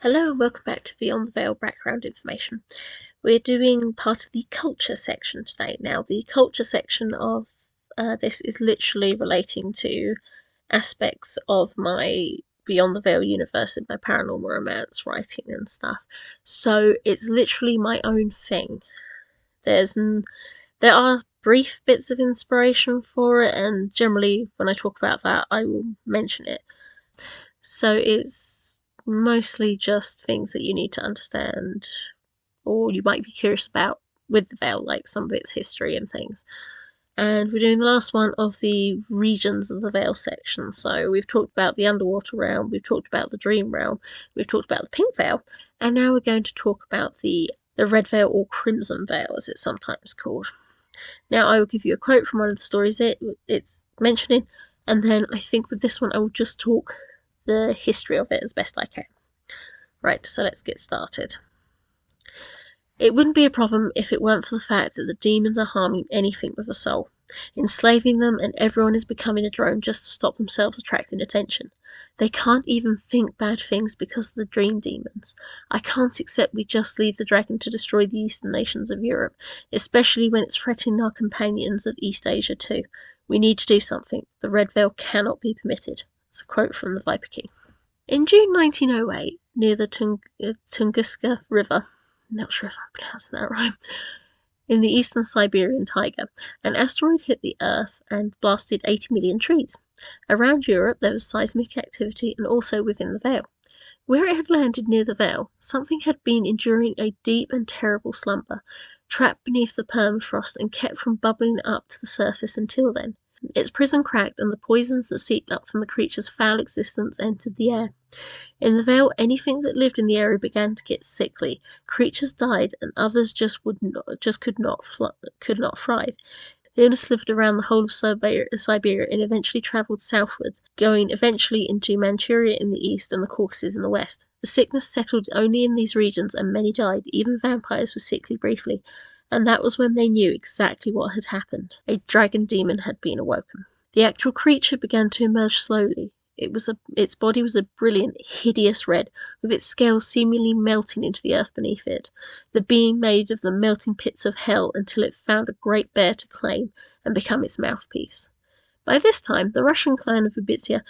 Hello and welcome back to Beyond the Veil background information. We're doing part of the culture section today. Now, the culture section of this is literally relating to aspects of my Beyond the Veil universe and my paranormal romance writing and stuff. So it's literally my own thing. There are brief bits of inspiration for it, and generally when I talk about that, I will mention it. So it's mostly just things that you need to understand or you might be curious about with the Veil, like some of its history and things. And we're doing the last one of the regions of the Veil section. So we've talked about the underwater realm, we've talked about the dream realm, we've talked about the pink veil, and now we're going to talk about the red veil or crimson veil as it's sometimes called. Now I will give you a quote from one of the stories it's mentioning, and then I think with this one I will just talk the history of it as best I can. Right, so let's get started. It wouldn't be a problem if it weren't for the fact that the demons are harming anything with a soul, enslaving them, and everyone is becoming a drone just to stop themselves attracting attention. They can't even think bad things because of the dream demons. I can't accept we just leave the dragon to destroy the eastern nations of Europe, especially when it's threatening our companions of East Asia too. We need to do something. The Red Veil cannot be permitted. It's a quote from the Viper King. In June 1908, near the Tunguska River, not sure if I'm pronouncing that right, in the eastern Siberian taiga, an asteroid hit the Earth and blasted 80 million trees. Around Europe there was seismic activity and also within the Veil. Where it had landed near the Veil, something had been enduring a deep and terrible slumber, trapped beneath the permafrost and kept from bubbling up to the surface until then. Its prison cracked, and the poisons that seeped up from the creature's foul existence entered the air. In the Veil, anything that lived in the area began to get sickly. Creatures died, and others could not thrive. The illness slithered around the whole of Siberia and eventually travelled southwards, going eventually into Manchuria in the east and the Caucasus in the west. The sickness settled only in these regions, and many died. Even vampires were sickly briefly. And that was when they knew exactly what had happened. A dragon demon had been awoken. The actual creature began to emerge slowly. Its body was a brilliant, hideous red, with its scales seemingly melting into the earth beneath it. The being made of the melting pits of hell until it found a great bear to claim and become its mouthpiece. By this time, the Russian clan of Ubitsia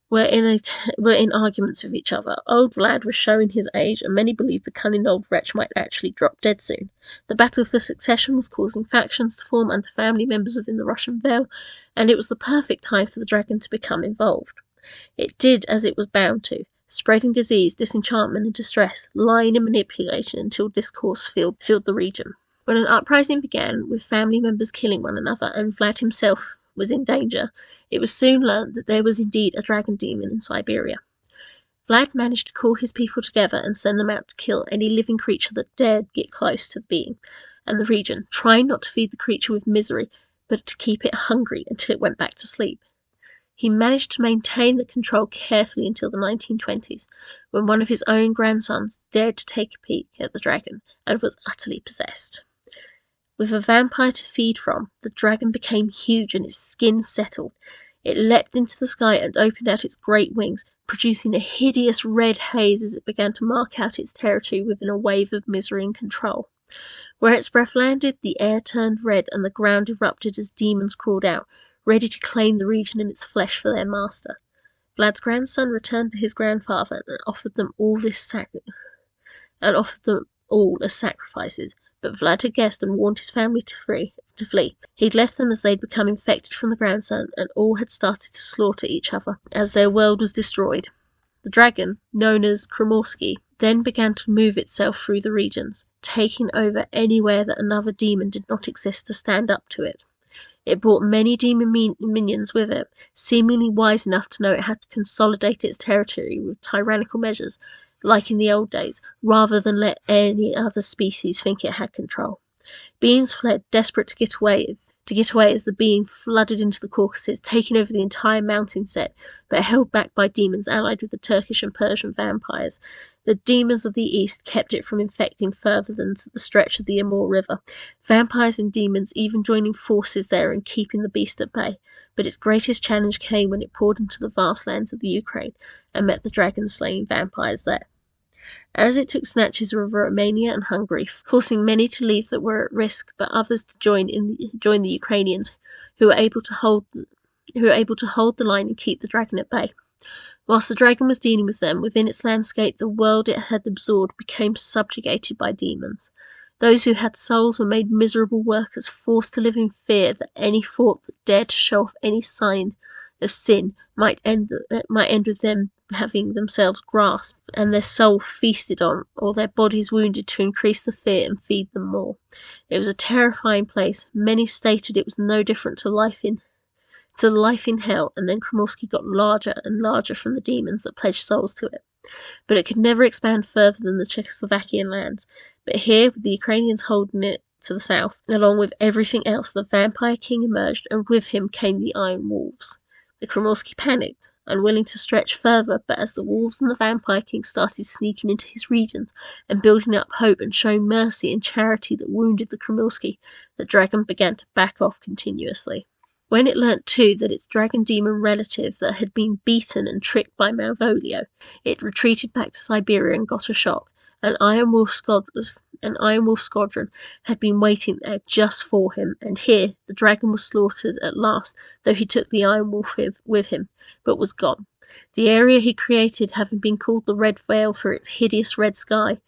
were in arguments with each other. Old Vlad was showing his age, and many believed the cunning old wretch might actually drop dead soon. The battle for succession was causing factions to form under family members within the Russian Veil, and it was the perfect time for the dragon to become involved. It did as it was bound to, spreading disease, disenchantment, and distress, lying and manipulating until discourse filled the region. When an uprising began, with family members killing one another, and Vlad himself was in danger, it was soon learnt that there was indeed a dragon demon in Siberia. Vlad managed to call his people together and send them out to kill any living creature that dared get close to the being and the region, trying not to feed the creature with misery, but to keep it hungry until it went back to sleep. He managed to maintain the control carefully until the 1920s, when one of his own grandsons dared to take a peek at the dragon and was utterly possessed. With a vampire to feed from, the dragon became huge and its skin settled. It leapt into the sky and opened out its great wings, producing a hideous red haze as it began to mark out its territory within a wave of misery and control. Where its breath landed, the air turned red and the ground erupted as demons crawled out, ready to claim the region and its flesh for their master. Vlad's grandson returned to his grandfather and offered them all as sacrifices. But Vlad had guessed and warned his family to flee. He'd left them as they'd become infected from the grandson, and all had started to slaughter each other as their world was destroyed. The dragon, known as Kromorsky, then began to move itself through the regions, taking over anywhere that another demon did not exist to stand up to it. It brought many demon minions with it, seemingly wise enough to know it had to consolidate its territory with tyrannical measures, like in the old days, rather than let any other species think it had control. Beings fled, desperate to get away as the being flooded into the Caucasus, taking over the entire mountain set, but held back by demons allied with the Turkish and Persian vampires. The demons of the east kept it from infecting further than the stretch of the Amur River, vampires and demons even joining forces there and keeping the beast at bay. But its greatest challenge came when it poured into the vast lands of the Ukraine and met the dragon-slaying vampires there. as it took snatches of Romania and Hungary, forcing many to leave that were at risk, but others to join the Ukrainians, who were able to hold the line and keep the dragon at bay. Whilst the dragon was dealing with them, within its landscape the world it had absorbed became subjugated by demons. Those who had souls were made miserable workers, forced to live in fear that any thought that dared to show off any sign of sin might end with them having themselves grasped and their soul feasted on, or their bodies wounded to increase the fear and feed them more. It was a terrifying place. Many stated it was no different to life in hell, and then Kromorski got larger and larger from the demons that pledged souls to it. But it could never expand further than the Czechoslovakian lands. But here, with the Ukrainians holding it to the south, along with everything else, the vampire king emerged, and with him came the Iron Wolves. The Kromorski panicked, unwilling to stretch further, but as the wolves and the vampire king started sneaking into his regions and building up hope and showing mercy and charity that wounded the Kromorski, the dragon began to back off continuously. When it learnt too that its dragon demon relative that had been beaten and tricked by Malvolio, it retreated back to Siberia and got a shock. An Iron Wolf squadron had been waiting there just for him, and here the dragon was slaughtered at last, though he took the Iron Wolf with him, but was gone. The area he created, having been called the Red Vale for its hideous red sky,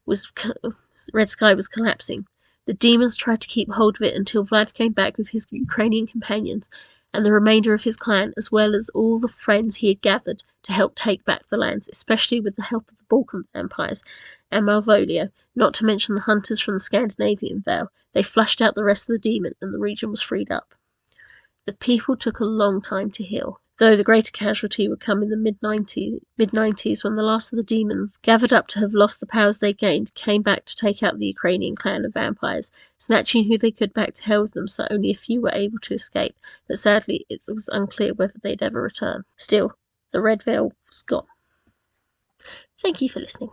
was collapsing. The demons tried to keep hold of it until Vlad came back with his Ukrainian companions and the remainder of his clan, as well as all the friends he had gathered to help take back the lands, especially with the help of the Balkan empires and Malvolio, not to mention the hunters from the Scandinavian Vale. They flushed out the rest of the demon, and the region was freed up. The people took a long time to heal, though the greater casualty would come in the mid-90s when the last of the demons, gathered up to have lost the powers they gained, came back to take out the Ukrainian clan of vampires, snatching who they could back to hell with them, so only a few were able to escape, but sadly it was unclear whether they'd ever return. Still, the Red Veil was gone. Thank you for listening.